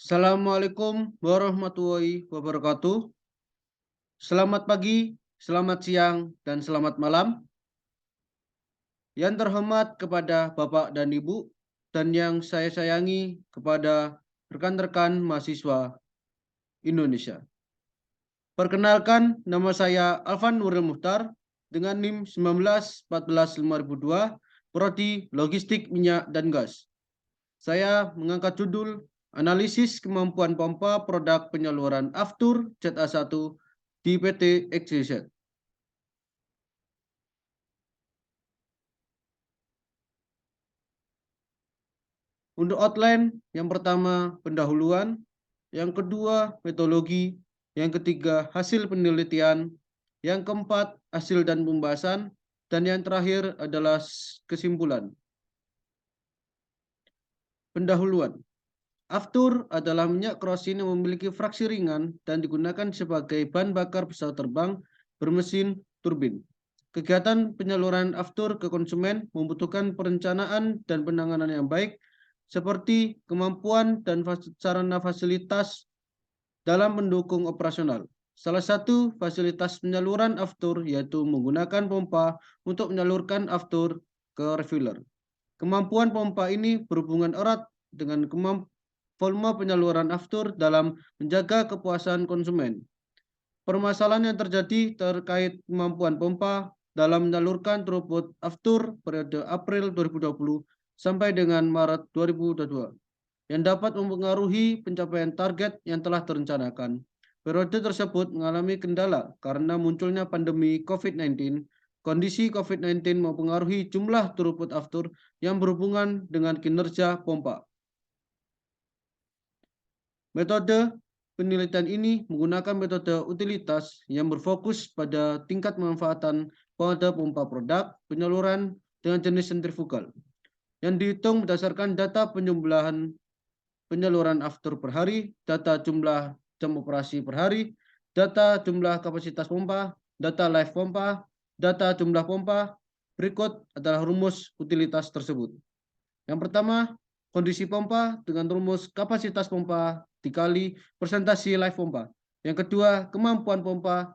Assalamualaikum warahmatullahi wabarakatuh. Selamat pagi, selamat siang, dan selamat malam. Yang terhormat kepada Bapak dan Ibu, dan yang saya sayangi kepada rekan-rekan mahasiswa Indonesia. Perkenalkan, nama saya Alvan Nuril Muhtar dengan NIM 19145002, Prodi Logistik Minyak dan Gas. Saya mengangkat judul Analisis Kemampuan Pompa Produk Penyaluran Aftur ZA1 di PT XYZ. Untuk outline, yang pertama pendahuluan, yang kedua metodologi, yang ketiga hasil penelitian, yang keempat hasil dan pembahasan, dan yang terakhir adalah kesimpulan. Pendahuluan. Aftur adalah minyak kerosin yang memiliki fraksi ringan dan digunakan sebagai bahan bakar pesawat terbang bermesin turbin. Kegiatan penyaluran aftur ke konsumen membutuhkan perencanaan dan penanganan yang baik, seperti kemampuan dan sarana fasilitas dalam mendukung operasional. Salah satu fasilitas penyaluran aftur yaitu menggunakan pompa untuk menyalurkan aftur ke refiller. Kemampuan pompa ini berhubungan erat dengan volume penyaluran aftur dalam menjaga kepuasan konsumen. Permasalahan yang terjadi terkait kemampuan pompa dalam menyalurkan throughput aftur periode April 2020 sampai dengan Maret 2022 yang dapat mempengaruhi pencapaian target yang telah direncanakan. Periode tersebut mengalami kendala karena munculnya pandemi COVID-19. Kondisi COVID-19 mempengaruhi jumlah throughput aftur yang berhubungan dengan kinerja pompa. Metode penelitian ini menggunakan metode utilitas yang berfokus pada tingkat pemanfaatan pada pompa produk penyaluran dengan jenis sentrifugal yang dihitung berdasarkan data penjumlahan penyaluran aftur per hari, data jumlah jam operasi per hari, data jumlah kapasitas pompa, data live pompa, data jumlah pompa. Berikut adalah rumus utilitas tersebut. Yang pertama, kondisi pompa dengan rumus kapasitas pompa dikali persentase live pompa. Yang kedua, kemampuan pompa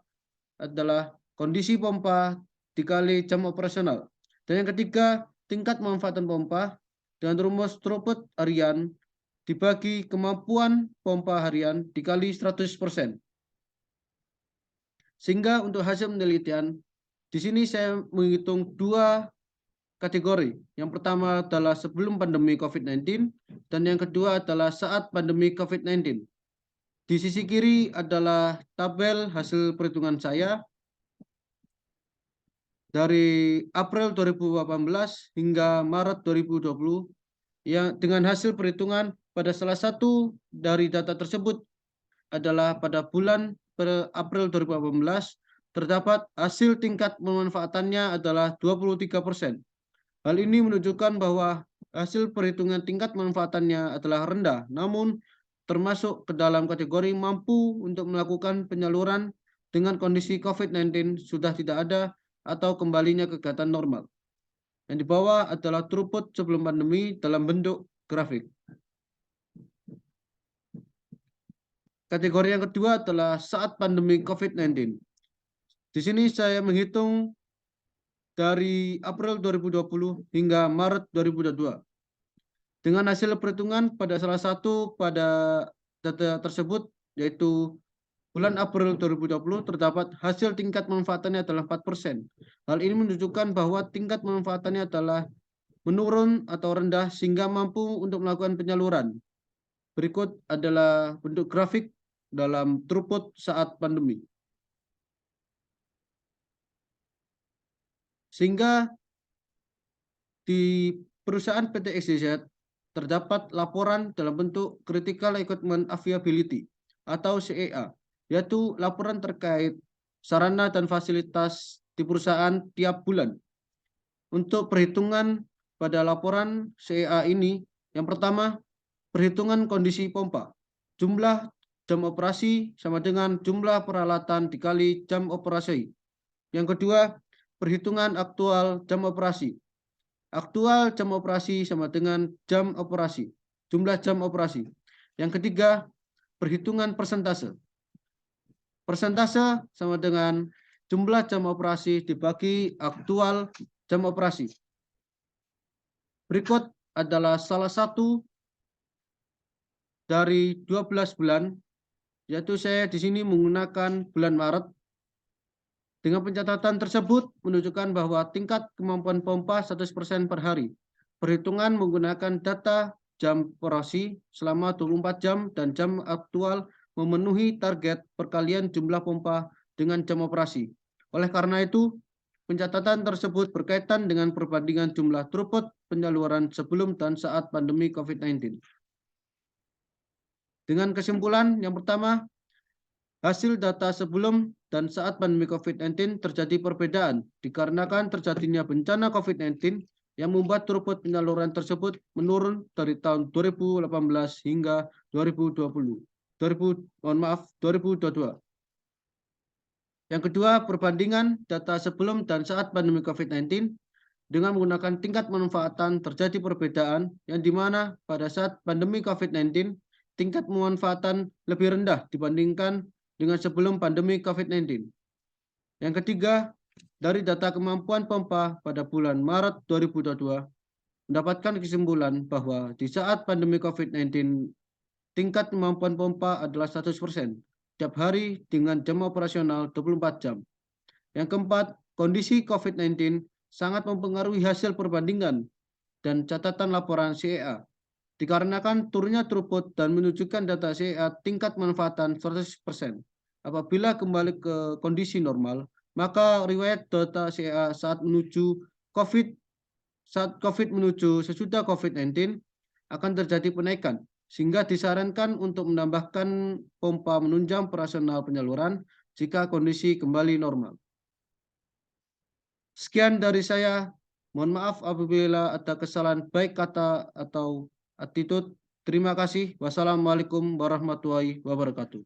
adalah kondisi pompa dikali jam operasional. Dan yang ketiga, tingkat pemanfaatan pompa dengan rumus throughput harian dibagi kemampuan pompa harian dikali 100%. Sehingga untuk hasil penelitian, di sini saya menghitung dua kategori. Yang pertama adalah sebelum pandemi COVID-19 dan yang kedua adalah saat pandemi COVID-19. Di sisi kiri adalah tabel hasil perhitungan saya dari April 2018 hingga Maret 2020 yang dengan hasil perhitungan pada salah satu dari data tersebut adalah pada bulan April 2018 terdapat hasil tingkat pemanfaatannya adalah 23%. Hal ini menunjukkan bahwa hasil perhitungan tingkat manfaatannya adalah rendah, namun termasuk ke dalam kategori mampu untuk melakukan penyaluran dengan kondisi COVID-19 sudah tidak ada atau kembalinya kegiatan normal. Yang di bawah adalah throughput sebelum pandemi dalam bentuk grafik. Kategori yang kedua adalah saat pandemi COVID-19. Di sini saya menghitung dari April 2020 hingga Maret 2022. Dengan hasil perhitungan pada salah satu pada data tersebut, yaitu bulan April 2020 terdapat hasil tingkat manfaatannya adalah 4%. Hal ini menunjukkan bahwa tingkat manfaatannya adalah menurun atau rendah sehingga mampu untuk melakukan penyaluran. Berikut adalah bentuk grafik dalam throughput saat pandemi. Sehingga di perusahaan PT XYZ terdapat laporan dalam bentuk Critical Equipment Availability atau CEA, yaitu laporan terkait sarana dan fasilitas di perusahaan tiap bulan. Untuk perhitungan pada laporan CEA ini, yang pertama, perhitungan kondisi pompa. Jumlah jam operasi sama dengan jumlah peralatan dikali jam operasi. Yang kedua, perhitungan aktual jam operasi. Aktual jam operasi sama dengan jam operasi, jumlah jam operasi. Yang ketiga, perhitungan persentase. Persentase sama dengan jumlah jam operasi dibagi aktual jam operasi. Berikut adalah salah satu dari 12 bulan, yaitu saya di sini menggunakan bulan Maret. Dengan pencatatan tersebut menunjukkan bahwa tingkat kemampuan pompa 100% per hari. Perhitungan menggunakan data jam operasi selama 24 jam dan jam aktual memenuhi target perkalian jumlah pompa dengan jam operasi. Oleh karena itu, pencatatan tersebut berkaitan dengan perbandingan jumlah throughput penyaluran sebelum dan saat pandemi COVID-19. Dengan kesimpulan yang pertama, hasil data sebelum dan saat pandemi COVID-19 terjadi perbedaan dikarenakan terjadinya bencana COVID-19 yang membuat throughput penyaluran tersebut menurun dari tahun 2018 hingga 2022. Yang kedua, perbandingan data sebelum dan saat pandemi COVID-19 dengan menggunakan tingkat pemanfaatan terjadi perbedaan yang dimana pada saat pandemi COVID-19 tingkat pemanfaatan lebih rendah dibandingkan dengan sebelum pandemi COVID-19. Yang ketiga, dari data kemampuan pompa pada bulan Maret 2022 mendapatkan kesimpulan bahwa di saat pandemi COVID-19 tingkat kemampuan pompa adalah 100% setiap hari dengan jam operasional 24 jam. Yang keempat, kondisi COVID-19 sangat mempengaruhi hasil perbandingan dan catatan laporan CEA. Dikarenakan turunnya throughput dan menunjukkan data CEA tingkat manfaatan 100%. Apabila kembali ke kondisi normal, maka riwayat data CEA saat COVID menuju sesudah COVID-19 akan terjadi penaikan, sehingga disarankan untuk menambahkan pompa menunjang operasional penyaluran jika kondisi kembali normal. Sekian dari saya. Mohon maaf apabila ada kesalahan baik kata atau attitude. Terima kasih. Wassalamualaikum warahmatullahi wabarakatuh.